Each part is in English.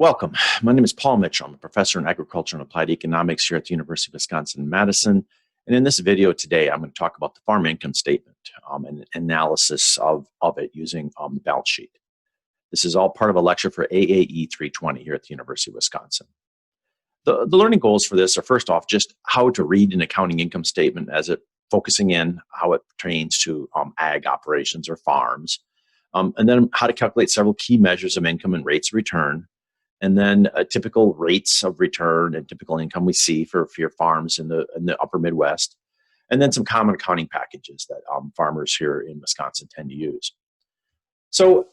Welcome. My name is Paul Mitchell. I'm a professor in agriculture and applied economics here at the University of Wisconsin-Madison. And in this video today, I'm going to talk about the farm income statement and analysis of it using the balance sheet. This is all part of a lecture for AAE 320 here at the University of Wisconsin. The learning goals for this are, first off, just how to read an accounting income statement as it focusing in how it pertains to ag operations or farms, and then how to calculate several key measures of income and rates of return, and then typical rates of return and typical income we see for your farms in the upper Midwest, and then some common accounting packages that farmers here in Wisconsin tend to use. So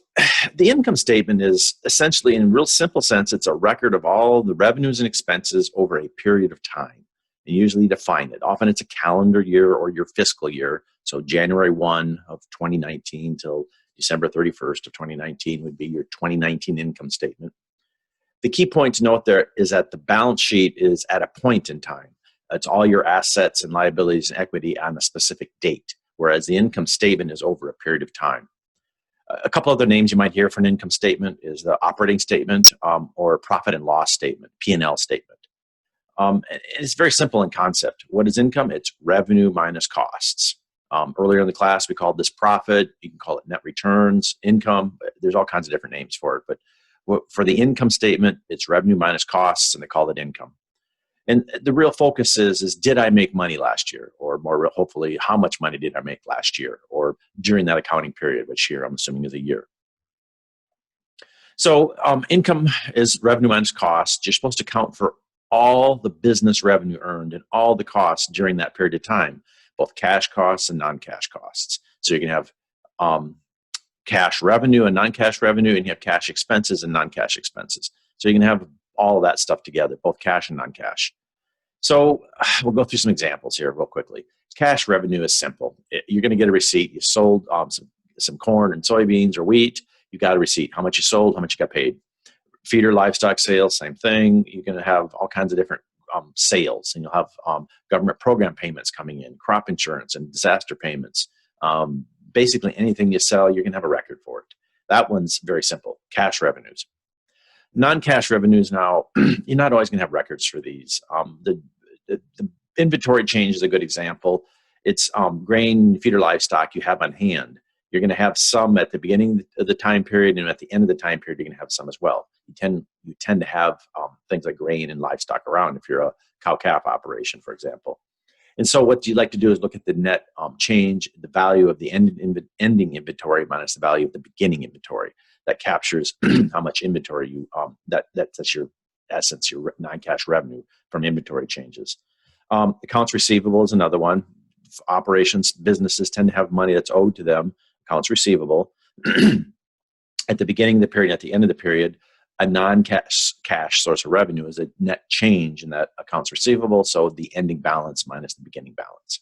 the income statement is essentially, in a real simple sense, it's a record of all the revenues and expenses over a period of time. And usually define it. Often it's a calendar year or your fiscal year. So January 1 of 2019 till December 31st of 2019 would be your 2019 income statement. The key point to note there is that the balance sheet is at a point in time. It's all your assets and liabilities and equity on a specific date, whereas the income statement is over a period of time. A couple other names you might hear for an income statement is the operating statement or profit and loss statement, P&L statement. It's very simple in concept. What is income? It's revenue minus costs. Earlier in the class, we called this profit. You can call it net returns, income. There's all kinds of different names for it, but for the income statement, it's revenue minus costs, and they call it income. And the real focus is did I make money last year? Or more hopefully, how much money did I make last year? Or during that accounting period, which here I'm assuming is a year. So income is revenue minus costs. You're supposed to count for all the business revenue earned and all the costs during that period of time, both cash costs and non-cash costs. So you can have cash revenue and non-cash revenue, and you have cash expenses and non-cash expenses. So you can have all of that stuff together, both cash and non-cash. So we'll go through some examples here real quickly. Cash revenue is simple. You're going to get a receipt. You sold some corn and soybeans or wheat. You got a receipt. How much you sold, how much you got paid. Feeder livestock sales, same thing. You're going to have all kinds of different sales, and you'll have government program payments coming in, crop insurance and disaster payments. Basically anything you sell, you're going to have a record for it. That one's very simple, cash revenues. Non-cash revenues now, you're not always going to have records for these. The inventory change is a good example. It's grain, feeder livestock you have on hand. You're going to have some at the beginning of the time period, and at the end of the time period, you're going to have some as well. You tend to have things like grain and livestock around if you're a cow-calf operation, for example. And so what you'd like to do is look at the net change, the value of the ending inventory minus the value of the beginning inventory. That captures how much inventory you, that's your essence, your non-cash revenue from inventory changes. Accounts receivable is another one. Operations, businesses tend to have money that's owed to them, accounts receivable. At the beginning of the period, at the end of the period, a non-cash source of revenue is a net change in that accounts receivable, so the ending balance minus the beginning balance.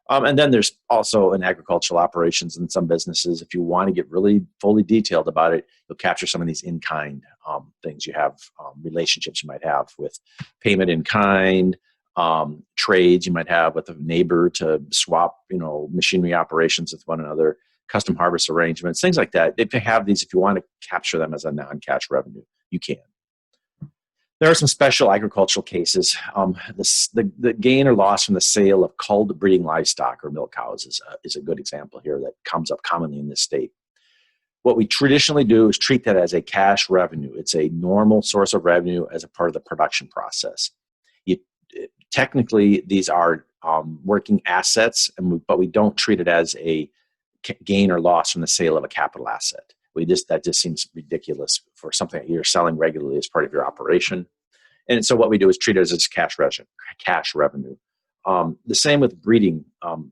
And then there's also in agricultural operations and some businesses, if you want to get really fully detailed about it, you'll capture some of these in-kind things you have, relationships you might have with payment in kind, trades you might have with a neighbor to swap, machinery operations with one another, custom harvest arrangements, things like that. If you have these, if you want to capture them as a non-cash revenue, you can. There are some special agricultural cases. The gain or loss from the sale of culled breeding livestock or milk cows is a good example here that comes up commonly in this state. What we traditionally do is treat that as a cash revenue. It's a normal source of revenue as a part of the production process. Technically, these are working assets, but we don't treat it as a gain or loss from the sale of a capital asset. That just seems ridiculous for something that you're selling regularly as part of your operation. And so what we do is treat it as cash revenue. The same with breeding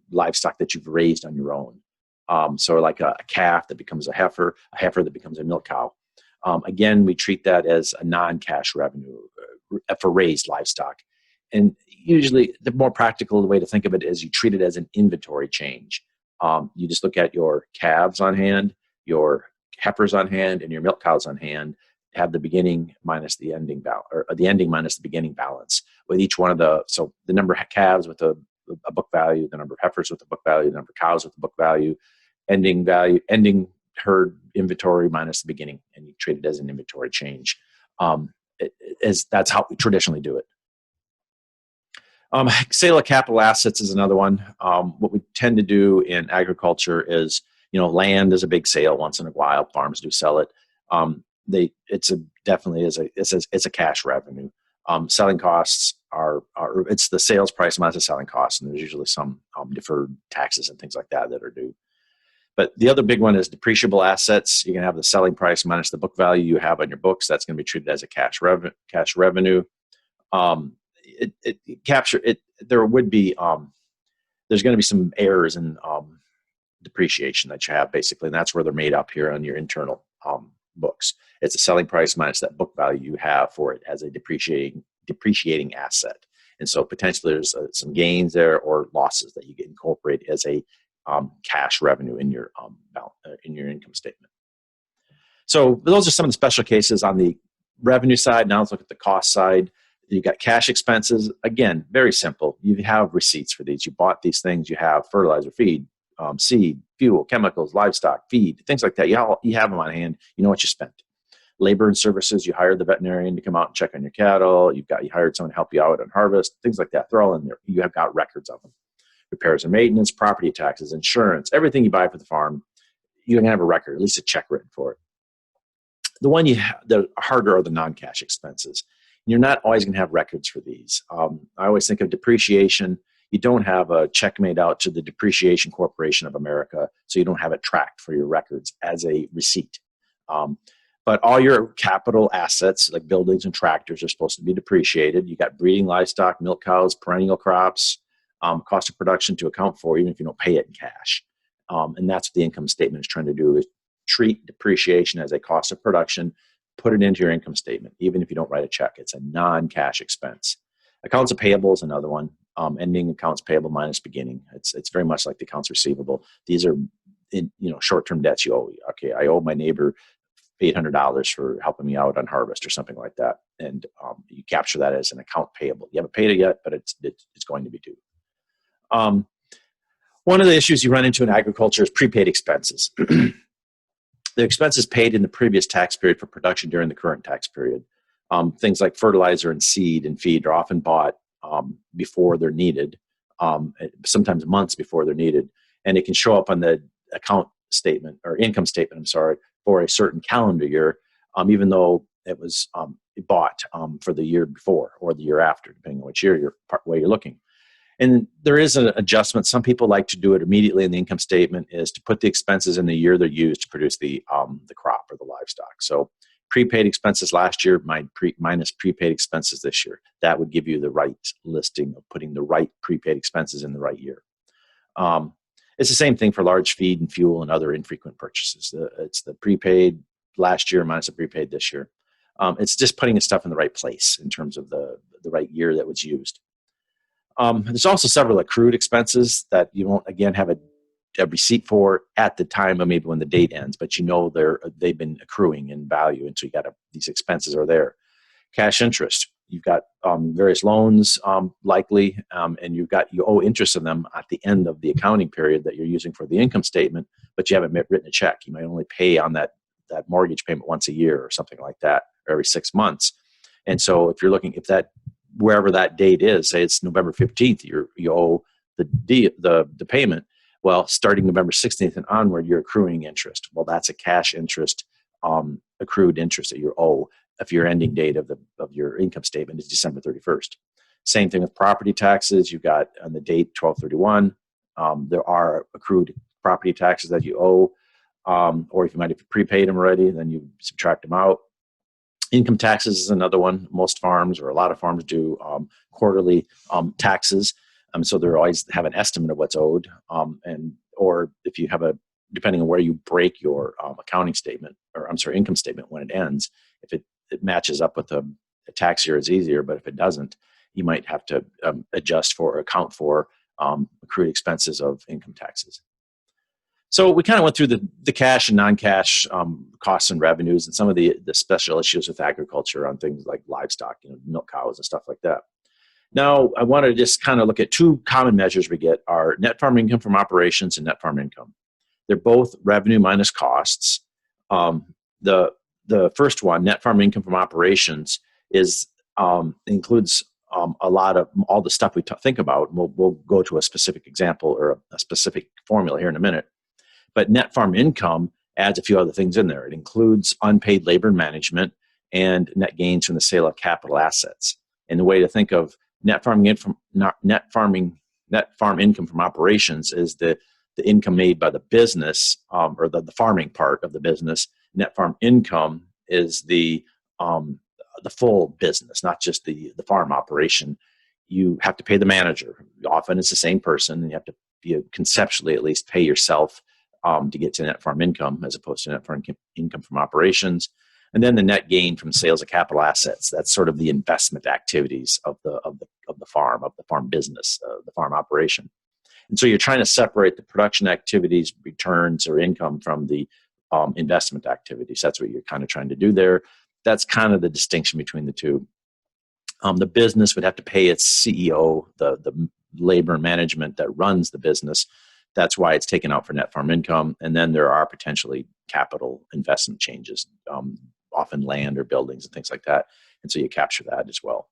livestock that you've raised on your own. So like a calf that becomes a heifer that becomes a milk cow. Again, we treat that as a non-cash revenue for raised livestock. And usually the more practical way to think of it is you treat it as an inventory change. You just look at your calves on hand, your heifers on hand, and your milk cows on hand, have the beginning minus the ending balance, or the ending minus the beginning balance. With each one of so the number of calves with a book value, the number of heifers with a book value, the number of cows with a book value, ending herd inventory minus the beginning, and you treat it as an inventory change. That's how we traditionally do it. Sale of capital assets is another one. What we tend to do in agriculture is, land is a big sale once in a while. Farms do sell it. Definitely it's a cash revenue. Selling costs it's the sales price minus the selling costs, and there's usually some deferred taxes and things like that are due. But the other big one is depreciable assets. You can have the selling price minus the book value you have on your books. That's going to be treated as a cash revenue. There would be there's going to be some errors in depreciation that you have, basically, and that's where they're made up here on your internal books. It's a selling price minus that book value you have for it as a depreciating asset. And so potentially there's some gains there or losses that you get incorporate as a cash revenue in your income statement. So those are some of the special cases on the revenue side. Now let's look at the cost side. You've got cash expenses. Again, very simple. You have receipts for these. You bought these things. You have fertilizer, feed, seed, fuel, chemicals, livestock, feed, things like that. You have them on hand. You know what you spent. Labor and services. You hired the veterinarian to come out and check on your cattle. You hired someone to help you out on harvest. Things like that. They're all in there. You have got records of them. Repairs and maintenance, property taxes, insurance, everything you buy for the farm, you can have a record, at least a check written for it. The one the harder are the non-cash expenses. You're not always going to have records for these. I always think of depreciation. You don't have a check made out to the Depreciation Corporation of America, so you don't have it tracked for your records as a receipt. But all your capital assets, like buildings and tractors, are supposed to be depreciated. You got breeding livestock, milk cows, perennial crops, cost of production to account for, even if you don't pay it in cash. And that's what the income statement is trying to do, is treat depreciation as a cost of production, put it into your income statement, even if you don't write a check. It's a non-cash expense. Accounts payable is another one. Ending accounts payable minus beginning. It's very much like the accounts receivable. These are short-term debts you owe. Okay, I owe my neighbor $800 for helping me out on harvest or something like that, and you capture that as an account payable. You haven't paid it yet, but it's going to be due. One of the issues you run into in agriculture is prepaid expenses. The expenses paid in the previous tax period for production during the current tax period. Things like fertilizer and seed and feed are often bought before they're needed, sometimes months before they're needed, and it can show up on the account statement or income statement, for a certain calendar year, even though it was bought for the year before or the year after, depending on which way you're looking. And there is an adjustment. Some people like to do it immediately in the income statement, is to put the expenses in the year they're used to produce the crop or the livestock. So prepaid expenses last year minus prepaid expenses this year. That would give you the right listing of putting the right prepaid expenses in the right year. It's the same thing for large feed and fuel and other infrequent purchases. It's the prepaid last year minus the prepaid this year. It's just putting the stuff in the right place in terms of the right year that was used. There's also several accrued expenses that you won't, again, have a receipt for at the time of maybe when the date ends, but they've been accruing in value, and so these expenses are there. Cash interest. You've got various loans, likely, and you owe interest on them at the end of the accounting period that you're using for the income statement, but you haven't written a check. You might only pay on that mortgage payment once a year or something like that, or every 6 months. And so if you're looking, wherever that date is, say it's November 15th, you owe the payment. Well, starting November 16th and onward, you're accruing interest. Well, that's a cash interest, accrued interest that you owe if your ending date of your income statement is December 31st. Same thing with property taxes. You've got on the date 12/31. There are accrued property taxes that you owe, or if you might have prepaid them already, then you subtract them out. Income taxes is another one. Most farms, or a lot of farms, do quarterly taxes. So they always have an estimate of what's owed. Or if you have depending on where you break your income statement when it ends, if it matches up with the tax year, it's easier. But if it doesn't, you might have to adjust for or account for accrued expenses of income taxes. So we kind of went through the cash and non-cash costs and revenues, and some of the special issues with agriculture on things like livestock, milk cows and stuff like that. Now, I want to just kind of look at two common measures we get are net farm income from operations and net farm income. They're both revenue minus costs. The the first one, net farm income from operations, is includes a lot of all the stuff we think about. We'll go to a specific example or a specific formula here in a minute. But net farm income adds a few other things in there. It includes unpaid labor and management and net gains from the sale of capital assets. And the way to think of net farm income from operations is the income made by the business, or the farming part of the business. Net farm income is the full business, not just the farm operation. You have to pay the manager. Often it's the same person, and you have to conceptually at least pay yourself to get to net farm income, as opposed to net farm income from operations. And then the net gain from sales of capital assets. That's sort of the investment activities of the farm business, the farm operation. And so you're trying to separate the production activities, returns, or income from the investment activities. That's what you're kind of trying to do there. That's kind of the distinction between the two. The business would have to pay its CEO, the labor and management that runs the business. That's why it's taken out for net farm income. And then there are potentially capital investment changes, often land or buildings and things like that. And so you capture that as well.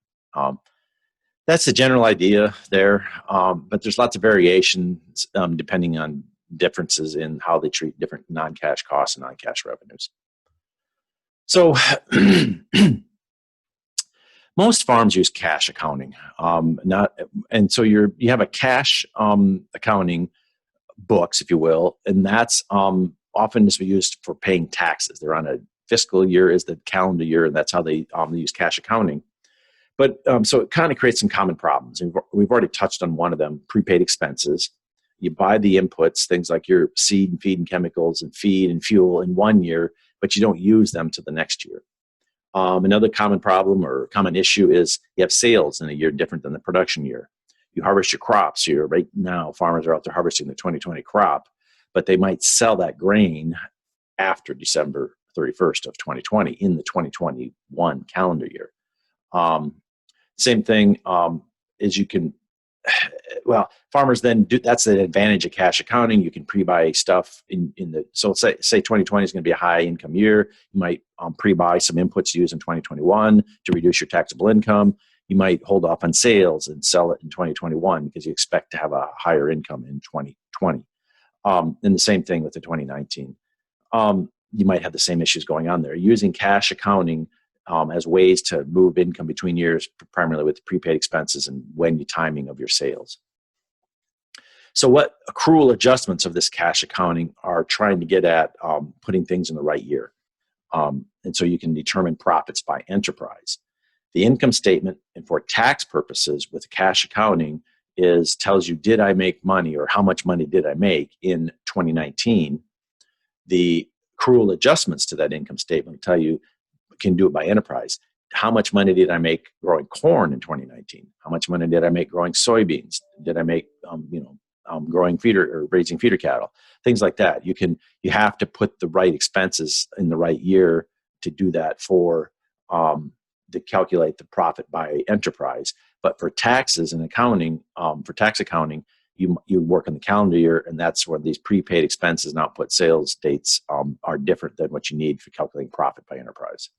That's the general idea there. But there's lots of variations depending on differences in how they treat different non-cash costs and non-cash revenues. So most farms use cash accounting, and so you have a cash accounting books, if you will, and that's often is used for paying taxes. They're on a fiscal year is the calendar year, and that's how they use cash accounting. But so it kind of creates some common problems. And we've already touched on one of them: prepaid expenses. You buy the inputs, things like your seed and feed and chemicals and feed and fuel in one year, but you don't use them to the next year. Another common problem or common issue is you have sales in a year different than the production year. You harvest your crops here. Right now, farmers are out there harvesting the 2020 crop, but they might sell that grain after December 31st of 2020 in the 2021 calendar year. Same thing is you can, well, farmers then do, that's the advantage of cash accounting. You can pre-buy stuff in the, so say 2020 is going to be a high income year. You might pre-buy some inputs to use in 2021 to reduce your taxable income. You might hold off on sales and sell it in 2021 because you expect to have a higher income in 2020. And the same thing with the 2019. You might have the same issues going on there. Using cash accounting as ways to move income between years, primarily with prepaid expenses and when the timing of your sales. So what accrual adjustments of this cash accounting are trying to get at putting things in the right year. And so you can determine profits by enterprise. The income statement, and for tax purposes with cash accounting, tells you, did I make money, or how much money did I make in 2019? The accrual adjustments to that income statement tell you, can do it by enterprise. How much money did I make growing corn in 2019? How much money did I make growing soybeans? Did I make growing feeder or raising feeder cattle? Things like that. You have to put the right expenses in the right year to do that to calculate the profit by enterprise. But for taxes and accounting, for tax accounting, you work in the calendar year, and that's where these prepaid expenses and output sales dates are different than what you need for calculating profit by enterprise.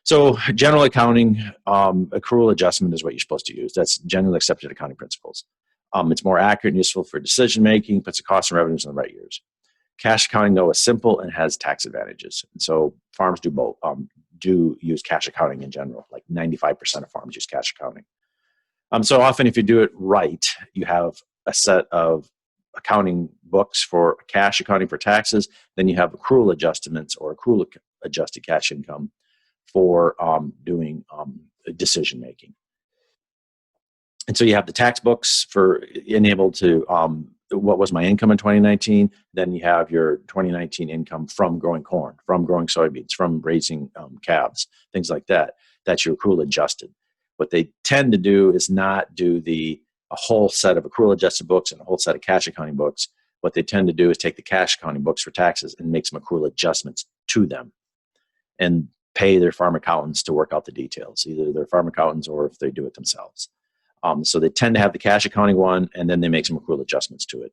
So general accounting, accrual adjustment is what you're supposed to use. That's generally accepted accounting principles. It's more accurate and useful for decision making, puts the costs and revenues in the right years. Cash accounting, though, is simple and has tax advantages. And so farms do both, do use cash accounting in general. Like 95% of farms use cash accounting. So often if you do it right, you have a set of accounting books for cash accounting for taxes, then you have accrual adjustments or accrual adjusted cash income for doing decision making. And so you have the tax books for enabled to what was my income in 2019. Then you have your 2019 income from growing corn, from growing soybeans, from raising calves, things like that. That's your accrual adjusted. What they tend to do is not do a whole set of accrual adjusted books and a whole set of cash accounting books. What they tend to do is take the cash accounting books for taxes and make some accrual adjustments to them and pay their farm accountants to work out the details, either their farm accountants or if they do it themselves. So they tend to have the cash accounting one, and then they make some accrual adjustments to it.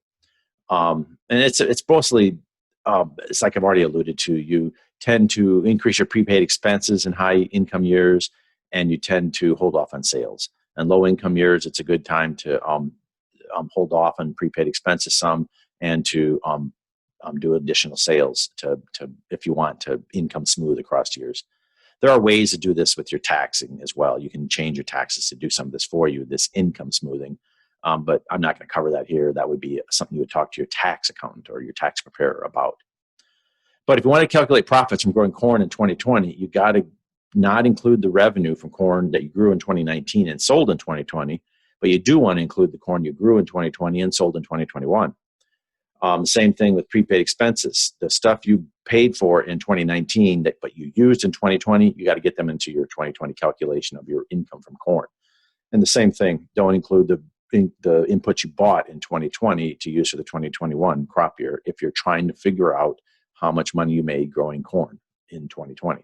And it's mostly, it's like I've already alluded to, you tend to increase your prepaid expenses in high income years, and you tend to hold off on sales. In low income years, it's a good time to hold off on prepaid expenses some, and to do additional sales to if you want to income smooth across years. There are ways to do this with your taxing as well. You can change your taxes to do some of this for you, this income smoothing. But I'm not going to cover that here. That would be something you would talk to your tax accountant or your tax preparer about. But if you want to calculate profits from growing corn in 2020, you got to not include the revenue from corn that you grew in 2019 and sold in 2020, but you do want to include the corn you grew in 2020 and sold in 2021. Same thing with prepaid expenses. The stuff you paid for in 2019 but you used in 2020, you got to get them into your 2020 calculation of your income from corn. And the same thing, don't include the inputs you bought in 2020 to use for the 2021 crop year if you're trying to figure out how much money you made growing corn in 2020.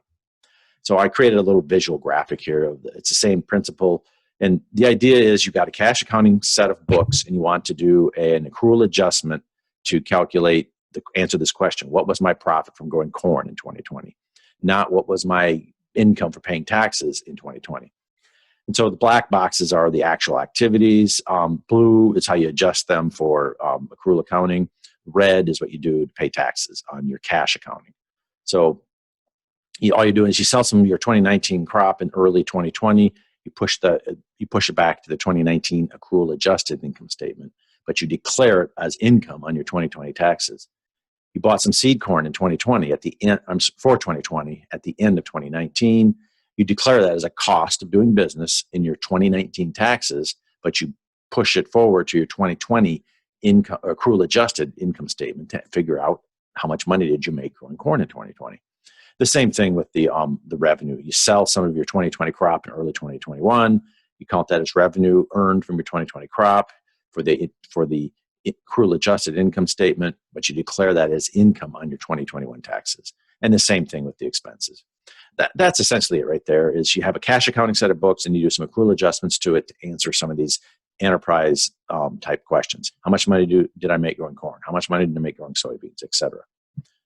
So I created a little visual graphic here. It's the same principle. And the idea is you've got a cash accounting set of books and you want to do an accrual adjustment to calculate, answer this question: what was my profit from growing corn in 2020? Not what was my income for paying taxes in 2020. And so the black boxes are the actual activities. Blue is how you adjust them for accrual accounting. Red is what you do to pay taxes on your cash accounting. So all you're doing is you sell some of your 2019 crop in early 2020. You push it back to the 2019 accrual adjusted income statement, but you declare it as income on your 2020 taxes. You bought some seed corn in 2020 for 2020 at the end of 2019. You declare that as a cost of doing business in your 2019 taxes, but you push it forward to your 2020 income accrual adjusted income statement to figure out how much money did you make growing corn in 2020. The same thing with the revenue. You sell some of your 2020 crop in early 2021. You count that as revenue earned from your 2020 crop for the accrual adjusted income statement, but you declare that as income on your 2021 taxes. And the same thing with the expenses. That's essentially it right there. Is you have a cash accounting set of books and you do some accrual adjustments to it to answer some of these enterprise type questions. How much money did I make growing corn? How much money did I make growing soybeans, et cetera?